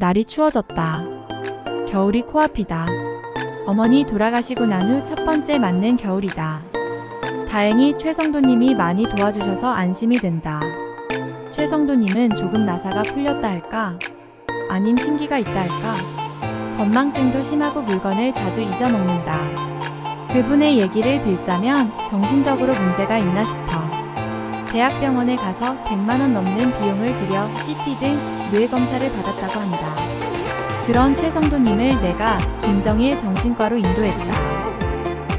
날이 추워졌다. 겨울이 코앞이다. 어머니 돌아가시고 난 후 첫 번째 맞는 겨울이다. 다행히 최성도님이 많이 도와주셔서 안심이 된다. 최성도님은 조금 나사가 풀렸다 할까? 아님 심기가 있다 할까? 건망증도 심하고 물건을 자주 잊어먹는다. 그분의 얘기를 빌자면 정신적으로 문제가 있나 싶어. 대학병원에 가서 100만원 넘는 비용을 들여 CT 등 뇌검사를 받았다고 한다. 그런 최성도님을 내가 김정일 정신과로 인도했다.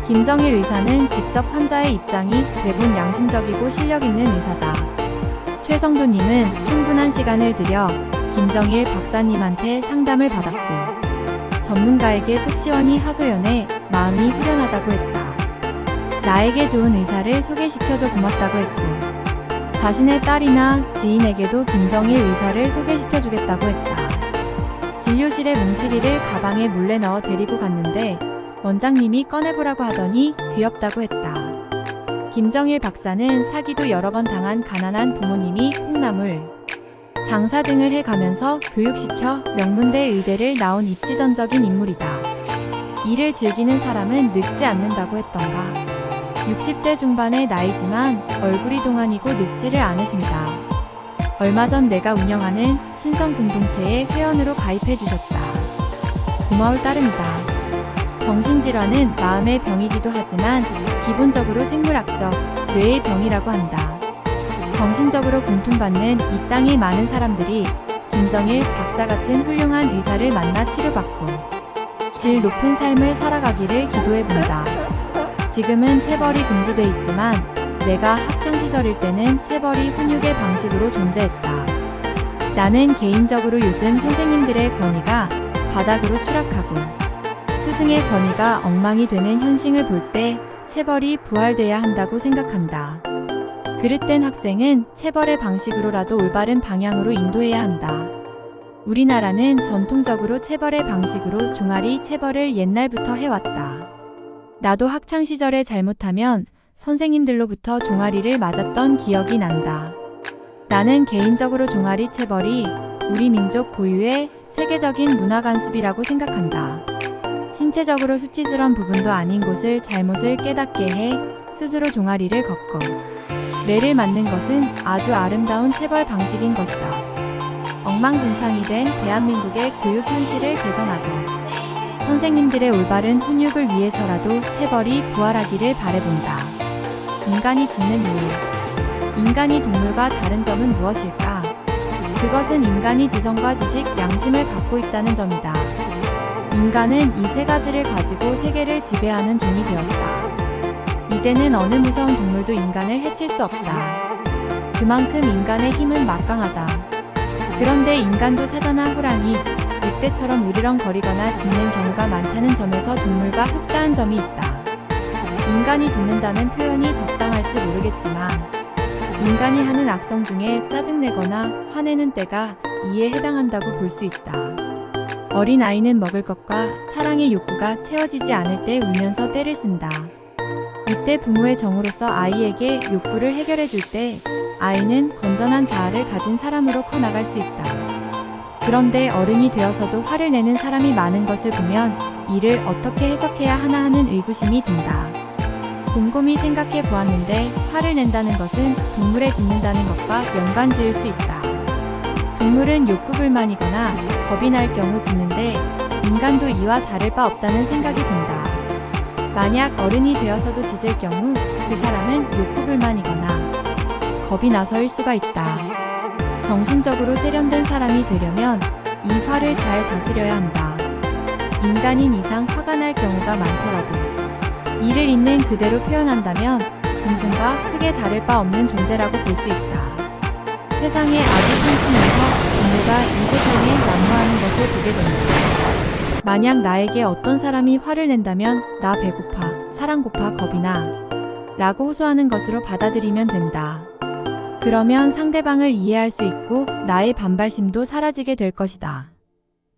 김정일 의사는 직접 환자의 입장이 대부분 양심적이고 실력 있는 의사다. 최성도님은 충분한 시간을 들여 김정일 박사님한테 상담을 받았고 전문가에게 속 시원히 하소연해 마음이 후련하다고 했다. 나에게 좋은 의사를 소개시켜줘 고맙다고 했고 자신의 딸이나 지인에게도 김정일 의사를 소개시켜주겠다고 했다. 진료실에 몽실이를 가방에 몰래 넣어 데리고 갔는데 원장님이 꺼내보라고 하더니 귀엽다고 했다. 김정일 박사는 사기도 여러 번 당한 가난한 부모님이 콩나물, 장사 등을 해가면서 교육시켜 명문대 의대를 나온 입지전적인 인물이다. 일을 즐기는 사람은 늙지 않는다고 했던가. 60대 중반의 나이지만 얼굴이 동안이고 늙지를 않으신다. 얼마 전 내가 운영하는 신성공동체에 회원으로 가입해 주셨다. 고마울 따름이다. 정신질환은 마음의 병이기도 하지만 기본적으로 생물학적, 뇌의 병이라고 한다. 정신적으로 고통받는 이 땅의 많은 사람들이 김정일 박사 같은 훌륭한 의사를 만나 치료받고 질 높은 삶을 살아가기를 기도해본다. 지금은 체벌이 금지돼 있지만 내가 학창시절일 때는 체벌이 훈육의 방식으로 존재했다. 나는 개인적으로 요즘 선생님들의 권위가 바닥으로 추락하고 스승의 권위가 엉망이 되는 현실을 볼 때 체벌이 부활돼야 한다고 생각한다. 그릇된 학생은 체벌의 방식으로라도 올바른 방향으로 인도해야 한다. 우리나라는 전통적으로 체벌의 방식으로 종아리 체벌을 옛날부터 해왔다. 나도 학창시절에 잘못하면 선생님들로부터 종아리를 맞았던 기억이 난다. 나는 개인적으로 종아리 체벌이 우리 민족 고유의 세계적인 문화 관습이라고 생각한다. 신체적으로 수치스러운 부분도 아닌 곳을 잘못을 깨닫게 해 스스로 종아리를 걷고 매를 맞는 것은 아주 아름다운 체벌 방식인 것이다. 엉망진창이 된 대한민국의 교육 현실을 개선하고 선생님들의 올바른 훈육을 위해서라도 체벌이 부활하기를 바라본다. 인간이 짓는 이유. 인간이 동물과 다른 점은 무엇일까? 그것은 인간이 지성과 지식, 양심을 갖고 있다는 점이다. 인간은 이 세 가지를 가지고 세계를 지배하는 종이 되었다. 이제는 어느 무서운 동물도 인간을 해칠 수 없다. 그만큼 인간의 힘은 막강하다. 그런데 인간도 사자나 호랑이, 늑대처럼 으르렁거리거나 짖는 경우가 많다는 점에서 동물과 흡사한 점이 있다. 인간이 짖는다는 표현이 적당할지 모르겠지만 인간이 하는 악성 중에 짜증내거나 화내는 때가 이에 해당한다고 볼 수 있다. 어린 아이는 먹을 것과 사랑의 욕구가 채워지지 않을 때 울면서 떼를 쓴다. 이때 부모의 정으로서 아이에게 욕구를 해결해 줄 때 아이는 건전한 자아를 가진 사람으로 커나갈 수 있다. 그런데 어른이 되어서도 화를 내는 사람이 많은 것을 보면 이를 어떻게 해석해야 하나 하는 의구심이 든다. 곰곰이 생각해 보았는데 화를 낸다는 것은 동물에 짖는다는 것과 연관 지을 수 있다. 동물은 욕구불만이거나 겁이 날 경우 짖는데 인간도 이와 다를 바 없다는 생각이 든다. 만약 어른이 되어서도 짖을 경우 그 사람은 욕구불만이거나 겁이 나서일 수가 있다. 정신적으로 세련된 사람이 되려면 이 화를 잘 다스려야 한다. 인간인 이상 화가 날 경우가 많더라도 이를 있는 그대로 표현한다면 짐승과 크게 다를 바 없는 존재라고 볼 수 있다. 세상에 아주 한심해서 동물가 이 세상에 난무하는 것을 보게 됩니다. 만약 나에게 어떤 사람이 화를 낸다면 나 배고파, 사랑 고파, 겁이 나 라고 호소하는 것으로 받아들이면 된다. 그러면 상대방을 이해할 수 있고 나의 반발심도 사라지게 될 것이다.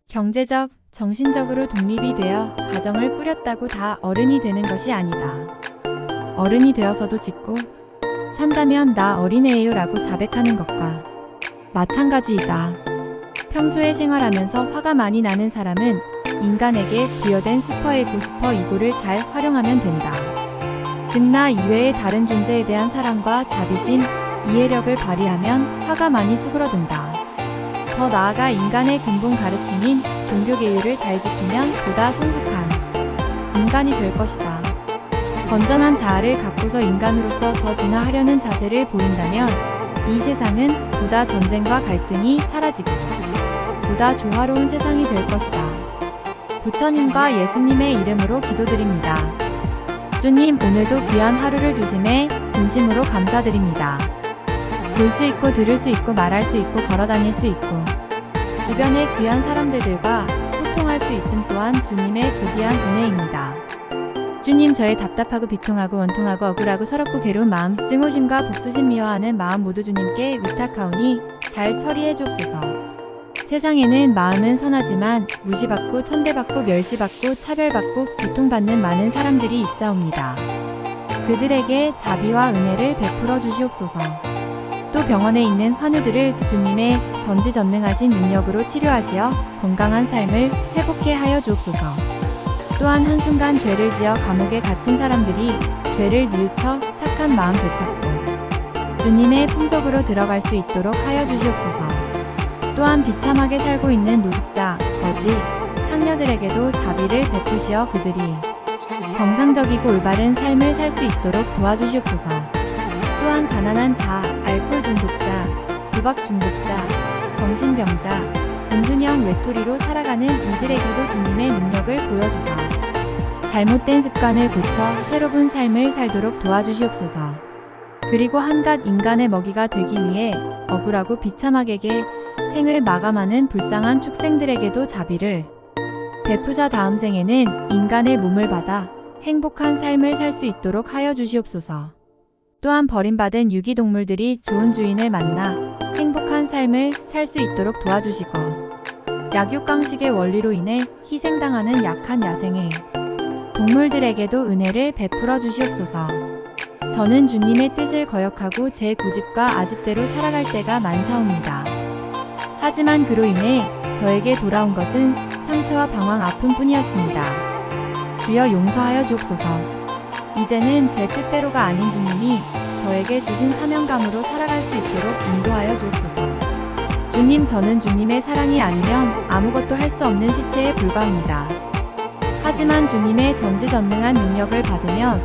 경제적, 정신적으로 독립이 되어 가정을 꾸렸다고 다 어른이 되는 것이 아니다. 어른이 되어서도 짖고 산다면 나 어린애예요 라고 자백하는 것과 마찬가지이다. 평소에 생활하면서 화가 많이 나는 사람은 인간에게 부여된 슈퍼에고 슈퍼이고를 잘 활용하면 된다. 즉 나 이외의 다른 존재에 대한 사랑과 자비심, 이해력을 발휘하면 화가 많이 수그러든다. 더 나아가 인간의 근본 가르침인 종교계율을 잘 지키면 보다 성숙한 인간이 될 것이다. 건전한 자아를 갖고서 인간으로서 더 진화하려는 자세를 보인다면 이 세상은 보다 전쟁과 갈등이 사라지고 보다 조화로운 세상이 될 것이다. 부처님과 예수님의 이름으로 기도드립니다. 주님, 오늘도 귀한 하루를 주심에 진심으로 감사드립니다. 볼 수 있고 들을 수 있고 말할 수 있고 걸어다닐 수 있고 주변의 귀한 사람들과 소통할 수 있음 또한 주님의 고귀한 은혜입니다. 주님, 저의 답답하고 비통하고 원통하고 억울하고 서럽고 괴로운 마음, 증오심과 복수심 미워하는 마음 모두 주님께 위탁하오니 잘 처리해 주옵소서. 세상에는 마음은 선하지만 무시받고 천대받고 멸시받고 차별받고 고통받는 많은 사람들이 있사옵니다. 그들에게 자비와 은혜를 베풀어 주시옵소서. 또 병원에 있는 환우들을 주님의 전지전능하신 능력으로 치료하시어 건강한 삶을 회복해 하여 주옵소서. 또한 한순간 죄를 지어 감옥에 갇힌 사람들이 죄를 뉘우쳐 착한 마음 되찾고 주님의 풍속으로 들어갈 수 있도록 하여 주시옵소서. 또한 비참하게 살고 있는 노숙자, 거지, 창녀들에게도 자비를 베푸시어 그들이 정상적이고 올바른 삶을 살 수 있도록 도와주시옵소서. 또한 가난한 자, 알코올 중독자, 도박 중독자, 정신병자, 은둔형 외톨이로 살아가는 이들에게도 주님의 능력을 보여주사 잘못된 습관을 고쳐 새로운 삶을 살도록 도와주시옵소서. 그리고 한갓 인간의 먹이가 되기 위해 억울하고 비참하게 생을 마감하는 불쌍한 축생들에게도 자비를 베푸사 다음 생에는 인간의 몸을 받아 행복한 삶을 살 수 있도록 하여 주시옵소서. 또한 버림받은 유기동물들이 좋은 주인을 만나 행복한 삶을 살 수 있도록 도와주시고 약육강식의 원리로 인해 희생당하는 약한 야생의 동물들에게도 은혜를 베풀어 주시옵소서. 저는 주님의 뜻을 거역하고 제 고집과 아집대로 살아갈 때가 많사옵니다. 하지만 그로 인해 저에게 돌아온 것은 상처와 방황 아픔뿐이었습니다. 주여 용서하여 주옵소서. 이제는 제 뜻대로가 아닌 주님이 저에게 주신 사명감으로 살아갈 수 있도록 인도하여 주옵소서. 주님, 저는 주님의 사랑이 아니면 아무것도 할 수 없는 시체에 불과합니다. 하지만 주님의 전지전능한 능력을 받으면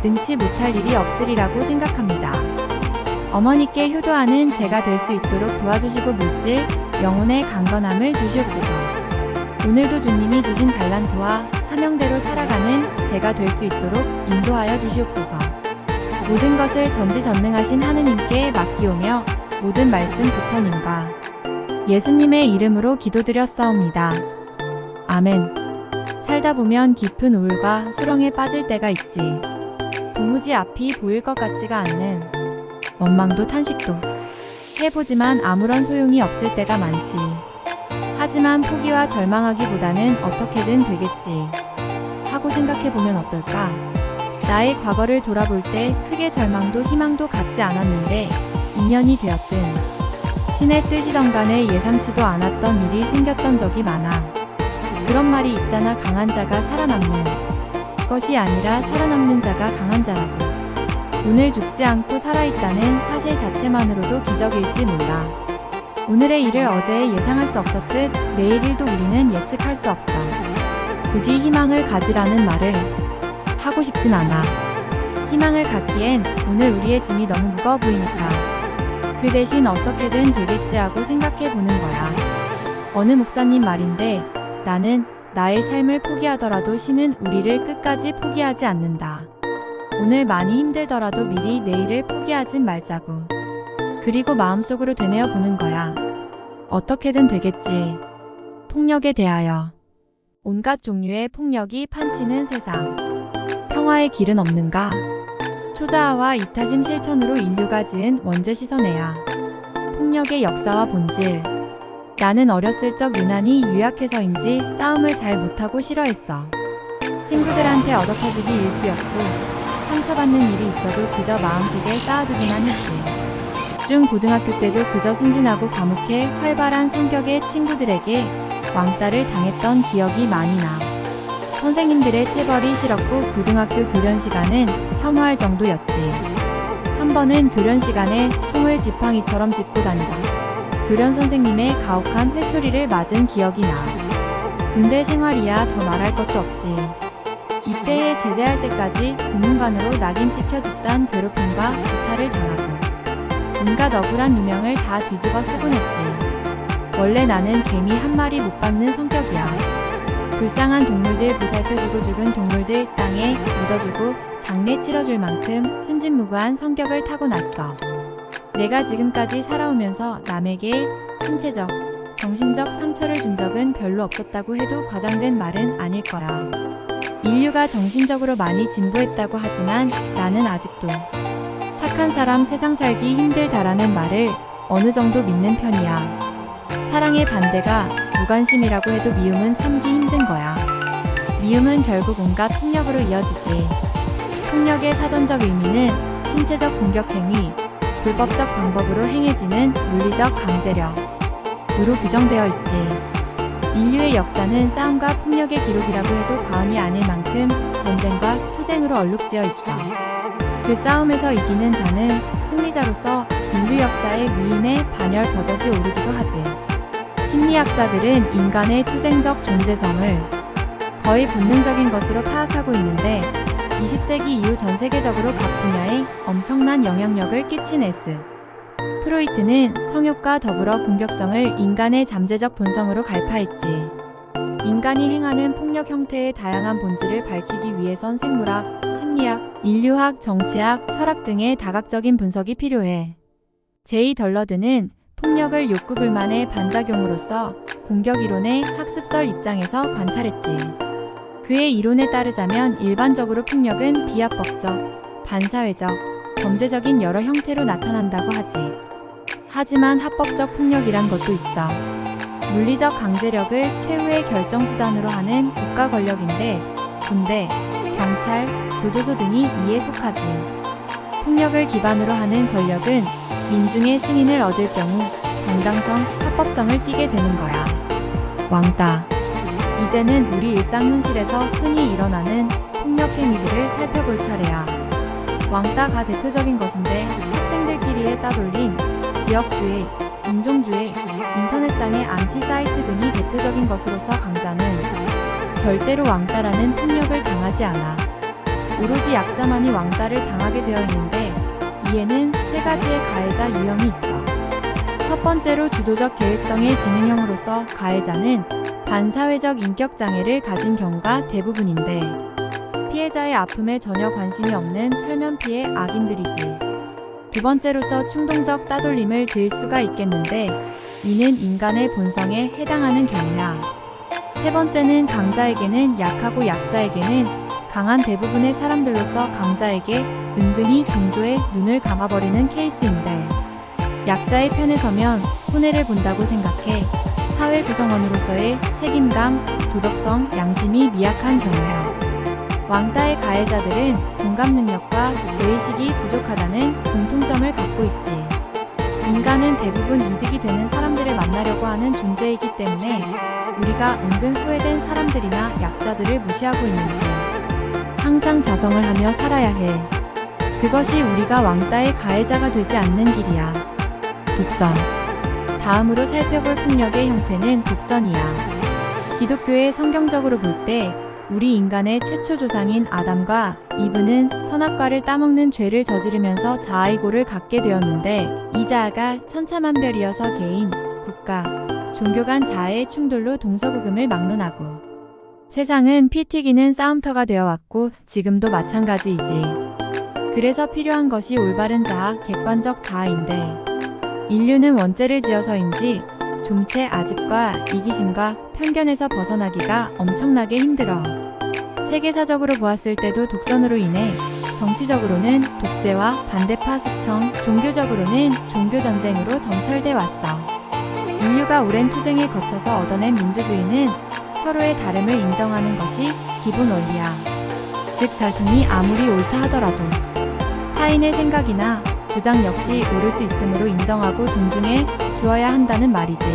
능치 못할 일이 없으리라고 생각합니다. 어머니께 효도하는 제가 될 수 있도록 도와주시고 물질, 영혼의 강건함을 주시옵소서. 오늘도 주님이 주신 달란트와 사명대로 살아가는 제가 될 수 있도록 인도하여 주시옵소서. 모든 것을 전지전능하신 하느님께 맡기오며 모든 말씀 부처님과 예수님의 이름으로 기도드렸사옵니다. 아멘. 살다 보면 깊은 우울과 수렁에 빠질 때가 있지. 도무지 앞이 보일 것 같지가 않는 원망도 탄식도 해보지만 아무런 소용이 없을 때가 많지. 하지만 포기와 절망하기보다는 어떻게든 되겠지 하고 생각해보면 어떨까? 나의 과거를 돌아볼 때 크게 절망도 희망도 갖지 않았는데 인연이 되었든 신의 뜻이던 간에 예상치도 않았던 일이 생겼던 적이 많아. 그런 말이 있잖아. 강한 자가 살아남는 것이 아니라 살아남는 자가 강한 자라고. 오늘 죽지 않고 살아있다는 사실 자체만으로도 기적일지 몰라. 오늘의 일을 어제 예상할 수 없었듯 내일 일도 우리는 예측할 수 없어. 부디 희망을 가지라는 말을 하고 싶진 않아. 희망을 갖기엔 오늘 우리의 짐이 너무 무거워 보이니까 그 대신 어떻게든 되겠지 하고 생각해 보는 거야. 어느 목사님 말인데 나는 나의 삶을 포기하더라도 신은 우리를 끝까지 포기하지 않는다. 오늘 많이 힘들더라도 미리 내일을 포기하진 말자고. 그리고 마음속으로 되뇌어 보는 거야. 어떻게든 되겠지. 폭력에 대하여. 온갖 종류의 폭력이 판치는 세상. 평화의 길은 없는가? 초자아와 이타심 실천으로 인류가 지은 원죄 씻어내야. 폭력의 역사와 본질. 나는 어렸을 적 유난히 유약해서인지 싸움을 잘 못하고 싫어했어. 친구들한테 얻어터지기 일쑤였고 상처받는 일이 있어도 그저 마음속에 쌓아두기만 했지. 중 고등학교 때도 그저 순진하고 과묵해 활발한 성격의 친구들에게 왕따를 당했던 기억이 많이 나. 선생님들의 체벌이 싫었고 고등학교 교련 시간은 혐오할 정도였지. 한 번은 교련 시간에 총을 지팡이처럼 짚고 다니다 교련 선생님의 가혹한 회초리를 맞은 기억이 나. 군대 생활이야 더 말할 것도 없지. 이때에 제대할 때까지 고문관으로 낙인 찍혀 집단 괴롭힘과 구타를 당하고 온갖 억울한 누명을 다 뒤집어 쓰곤 했지. 원래 나는 개미 한 마리 못 박는 성격이야. 불쌍한 동물들 보살펴주고 죽은 동물들 땅에 묻어주고 장례 치러줄 만큼 순진무구한 성격을 타고났어. 내가 지금까지 살아오면서 남에게 신체적, 정신적 상처를 준 적은 별로 없었다고 해도 과장된 말은 아닐 거야. 인류가 정신적으로 많이 진보했다고 하지만 나는 아직도 착한 사람 세상 살기 힘들다라는 말을 어느 정도 믿는 편이야. 사랑의 반대가 무관심이라고 해도 미움은 참기 힘든 거야. 미움은 결국 온갖 폭력으로 이어지지. 폭력의 사전적 의미는 신체적 공격 행위, 불법적 방법으로 행해지는 물리적 강제력으로 규정되어 있지. 인류의 역사는 싸움과 폭력의 기록이라고 해도 과언이 아닐 만큼 전쟁과 투쟁으로 얼룩지어 있어. 그 싸움에서 이기는 자는 승리자로서 인류 역사의 위인의 반열 버젓이 오르기도 하지. 심리학자들은 인간의 투쟁적 존재성을 거의 본능적인 것으로 파악하고 있는데 20세기 이후 전 세계적으로 각 분야에 엄청난 영향력을 끼친 S. 프로이트는 성욕과 더불어 공격성을 인간의 잠재적 본성으로 갈파했지. 인간이 행하는 폭력 형태의 다양한 본질을 밝히기 위해선 생물학, 심리학, 인류학, 정치학, 철학 등의 다각적인 분석이 필요해. 제이 덜러드는 폭력을 욕구불만의 반작용으로서 공격 이론의 학습설 입장에서 관찰했지. 그의 이론에 따르자면 일반적으로 폭력은 비합법적, 반사회적, 범죄적인 여러 형태로 나타난다고 하지. 하지만 합법적 폭력이란 것도 있어. 물리적 강제력을 최후의 결정수단으로 하는 국가 권력인데 군대, 경찰, 교도소 등이 이에 속하지. 폭력을 기반으로 하는 권력은 민중의 승인을 얻을 경우 정당성, 합법성을 띠게 되는 거야. 왕따. 이제는 우리 일상 현실에서 흔히 일어나는 폭력 행위들을 살펴볼 차례야. 왕따가 대표적인 것인데 학생들끼리의 따돌림, 지역주의, 인종주의, 인터넷상의 안티-사이트 등이 대표적인 것으로서 강자는 절대로 왕따라는 폭력을 당하지 않아. 오로지 약자만이 왕따를 당하게 되어 있는데 이에는 세 가지의 가해자 유형이 있어. 첫 번째로 주도적 계획성의 지능형으로서 가해자는 반사회적 인격장애를 가진 경우가 대부분인데 피해자의 아픔에 전혀 관심이 없는 철면피의 악인들이지. 두 번째로서 충동적 따돌림을 들 수가 있겠는데 이는 인간의 본성에 해당하는 경우야. 세 번째는 강자에게는 약하고 약자에게는 강한 대부분의 사람들로서 강자에게 은근히 동조해 눈을 감아버리는 케이스인데 약자의 편에 서면 손해를 본다고 생각해 사회 구성원으로서의 책임감, 도덕성, 양심이 미약한 경우야. 왕따의 가해자들은 공감 능력과 죄의식이 부족하다는 공통점을 갖고 있지. 인간은 대부분 이득이 되는 사람들을 만나려고 하는 존재이기 때문에 우리가 은근 소외된 사람들이나 약자들을 무시하고 있는지 항상 자성을 하며 살아야 해. 그것이 우리가 왕따의 가해자가 되지 않는 길이야. 독선. 다음으로 살펴볼 폭력의 형태는 독선이야. 기독교의 성경적으로 볼 때 우리 인간의 최초 조상인 아담과 이브는 선악과를 따먹는 죄를 저지르면서 자아이고를 갖게 되었는데 이 자아가 천차만별이어서 개인, 국가, 종교 간 자아의 충돌로 동서구금을 막론하고 세상은 피 튀기는 싸움터가 되어왔고 지금도 마찬가지이지. 그래서 필요한 것이 올바른 자아, 객관적 자아인데 인류는 원죄를 지어서인지 좀체 아집과 이기심과 편견에서 벗어나기가 엄청나게 힘들어. 세계사적으로 보았을 때도 독선으로 인해 정치적으로는 독재와 반대파 숙청, 종교적으로는 종교전쟁으로 점철돼 왔어. 인류가 오랜 투쟁에 거쳐서 얻어낸 민주주의는 서로의 다름을 인정하는 것이 기본 원리야. 즉 자신이 아무리 옳다 하더라도 타인의 생각이나 주장 역시 옳을 수 있으므로 인정하고 존중해 주어야 한다는 말이지.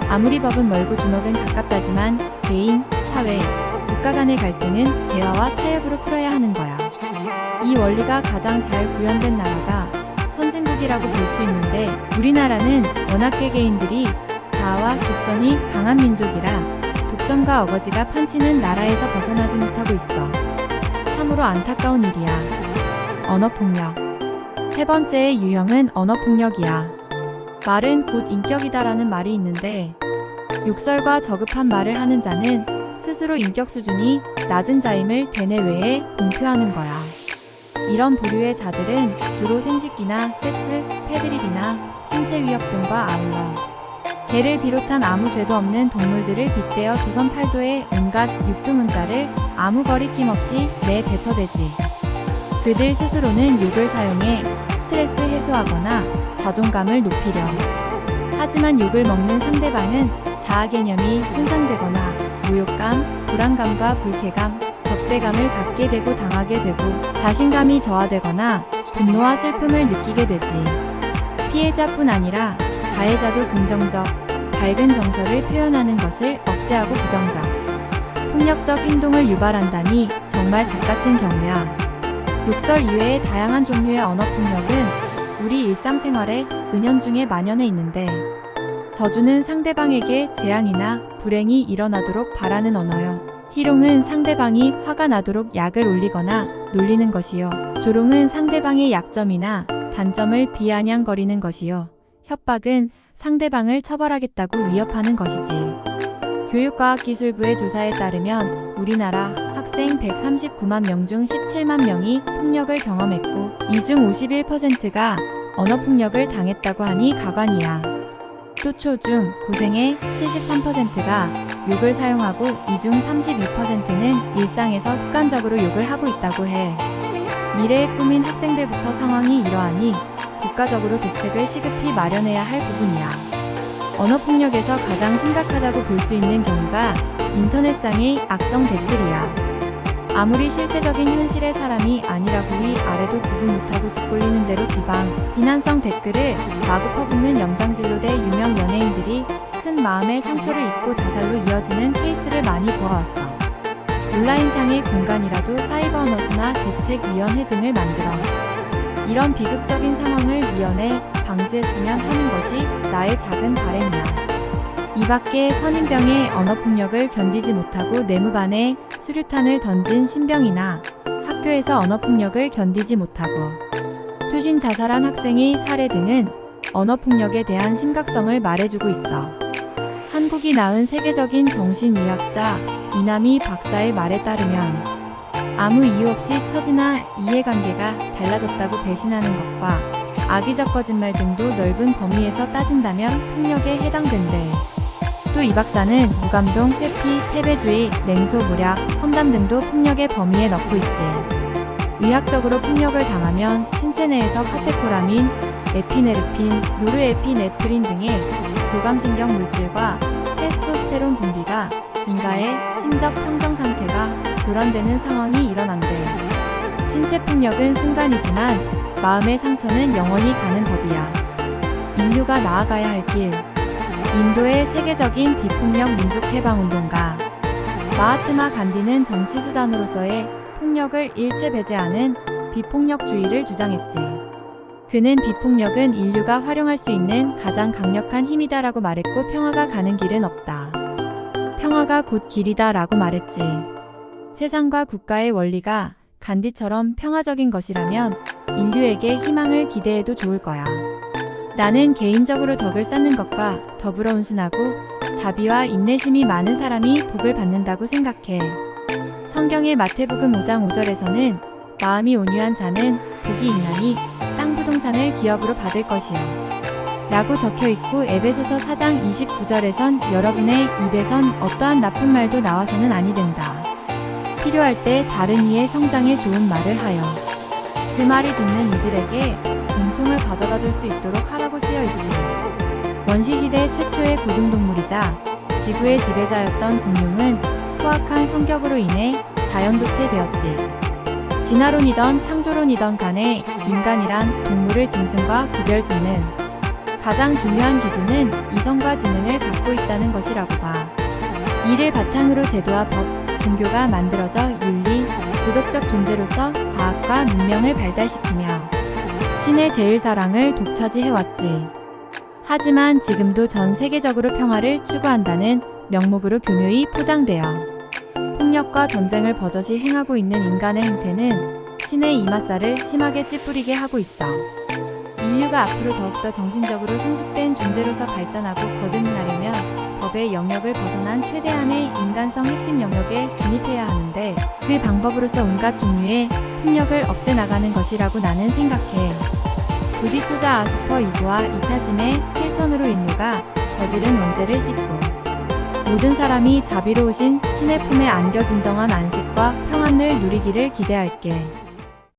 아무리 법은 멀고 주먹은 가깝다지만 개인, 사회, 국가 간의 갈등은 대화와 타협으로 풀어야 하는 거야. 이 원리가 가장 잘 구현된 나라가 선진국이라고 볼 수 있는데 우리나라는 워낙 개개인들이 자아와 독선이 강한 민족이라 독선과 어거지가 판치는 나라에서 벗어나지 못하고 있어. 참으로 안타까운 일이야. 언어폭력. 세 번째의 유형은 언어폭력이야. 말은 곧 인격이다라는 말이 있는데 욕설과 저급한 말을 하는 자는 스스로 인격 수준이 낮은 자임을 대내외에 공표하는 거야. 이런 부류의 자들은 주로 생식기나 섹스, 패드립이나 신체 위협 등과 아울러 개를 비롯한 아무 죄도 없는 동물들을 빗대어 조선 팔도의 온갖 육두문자를 아무 거리낌 없이 내뱉어대지. 그들 스스로는 욕을 사용해 스트레스 해소하거나 자존감을 높이려. 하지만 욕을 먹는 상대방은 자아 개념이 손상되거나 모욕감, 불안감과 불쾌감, 적대감을 갖게 되고 당하게 되고 자신감이 저하되거나 분노와 슬픔을 느끼게 되지. 피해자뿐 아니라 가해자도 긍정적, 밝은 정서를 표현하는 것을 억제하고 부정적, 폭력적 행동을 유발한다니 정말 작같은 경우야. 욕설 이외의 다양한 종류의 언어폭력은 우리 일상생활에 은연중에 만연해 있는데 저주는 상대방에게 재앙이나 불행이 일어나도록 바라는 언어요. 희롱은 상대방이 화가 나도록 약을 올리거나 놀리는 것이요. 조롱은 상대방의 약점이나 단점을 비아냥거리는 것이요. 협박은 상대방을 처벌하겠다고 위협하는 것이지. 교육과학기술부의 조사에 따르면 우리나라 학생 139만 명 중 17만 명이 폭력을 경험했고 이 중 51%가 언어폭력을 당했다고 하니 가관이야. 또 초중 고생의 73%가 욕을 사용하고 이 중 32%는 일상에서 습관적으로 욕을 하고 있다고 해. 미래의 꿈인 학생들부터 상황이 이러하니 국가적으로 대책을 시급히 마련해야 할 부분이야. 언어폭력에서 가장 심각하다고 볼 수 있는 경우가 인터넷상의 악성 댓글이야. 아무리 실제적인 현실의 사람이 아니라고 위아래도 구분 못하고 짓골리는 대로 비난성 댓글을 마구 퍼붓는 염장질로 대 유명 연예인들이 큰 마음의 상처를 입고 자살로 이어지는 케이스를 많이 보아왔어. 온라인상의 공간이라도 사이버 언어수나 대책위원회 등을 만들어 이런 비극적인 상황을 미연에 방지했으면 하는 것이 나의 작은 바람이야. 이 밖에 선임병의 언어폭력을 견디지 못하고 내무반에 수류탄을 던진 신병이나 학교에서 언어폭력을 견디지 못하고 투신 자살한 학생의 사례 등은 언어폭력에 대한 심각성을 말해주고 있어. 한국이 낳은 세계적인 정신의학자 이남희 박사의 말에 따르면 아무 이유 없이 처지나 이해관계가 달라졌다고 배신하는 것과 악의적 거짓말 등도 넓은 범위에서 따진다면 폭력에 해당된대. 또 이 박사는 무감동, 회피, 패배주의, 냉소, 무략, 험담 등도 폭력의 범위에 넣고 있지. 의학적으로 폭력을 당하면 신체 내에서 카테코라민, 에피네르핀, 노르에피네프린 등의 교감신경 물질과 테스토스테론 분비가 증가해 심적 평정 상태가 교란되는 상황이 일어난대. 신체 폭력은 순간이지만 마음의 상처는 영원히 가는 법이야. 인류가 나아가야 할 길. 인도의 세계적인 비폭력 민족해방운동가 마하트마 간디는 정치수단으로서의 폭력을 일체 배제하는 비폭력주의를 주장했지. 그는 비폭력은 인류가 활용할 수 있는 가장 강력한 힘이다라고 말했고 평화가 가는 길은 없다. 평화가 곧 길이다 라고 말했지. 세상과 국가의 원리가 간디처럼 평화적인 것이라면 인류에게 희망을 기대해도 좋을 거야. 나는 개인적으로 덕을 쌓는 것과 더불어 온순하고 자비와 인내심이 많은 사람이 복을 받는다고 생각해. 성경의 마태복음 5장 5절에서는 마음이 온유한 자는 복이 있나니 땅 부동산을 기업으로 받을 것이요 라고 적혀있고 에베소서 4장 29절에선 여러분의 입에선 어떠한 나쁜 말도 나와서는 아니 된다. 필요할 때 다른 이의 성장에 좋은 말을 하여 그 말이 듣는 이들에게 은총을 가져다 줄 수 있도록 하라고 쓰여있지. 원시시대 최초의 고등동물이자 지구의 지배자였던 공룡은 포악한 성격으로 인해 자연도태되었지. 진화론이던 창조론이던 간에 인간이란 동물을 짐승과 구별짓는 가장 중요한 기준은 이성과 지능을 갖고 있다는 것이라고 봐. 이를 바탕으로 제도와 법, 종교가 만들어져 윤리, 도덕적 존재로서 과학과 문명을 발달시키며 신의 제일사랑을 독차지해왔지. 하지만 지금도 전 세계적으로 평화를 추구한다는 명목으로 교묘히 포장되어 폭력과 전쟁을 버젓이 행하고 있는 인간의 행태는 신의 이맛살을 심하게 찌푸리게 하고 있어. 인류가 앞으로 더욱더 정신적으로 성숙된 존재로서 발전하고 거듭나려면 법의 영역을 벗어난 최대한의 인간성 핵심 영역에 진입해야 하는데 그 방법으로서 온갖 종류의 폭력을 없애나가는 것이라고 나는 생각해. 부디초자 아스퍼 이고와 이타심의 실천으로 인류가 저지른 원죄를 씻고 모든 사람이 자비로우신 신의 품에 안겨 진정한 안식과 평안을 누리기를 기대할게.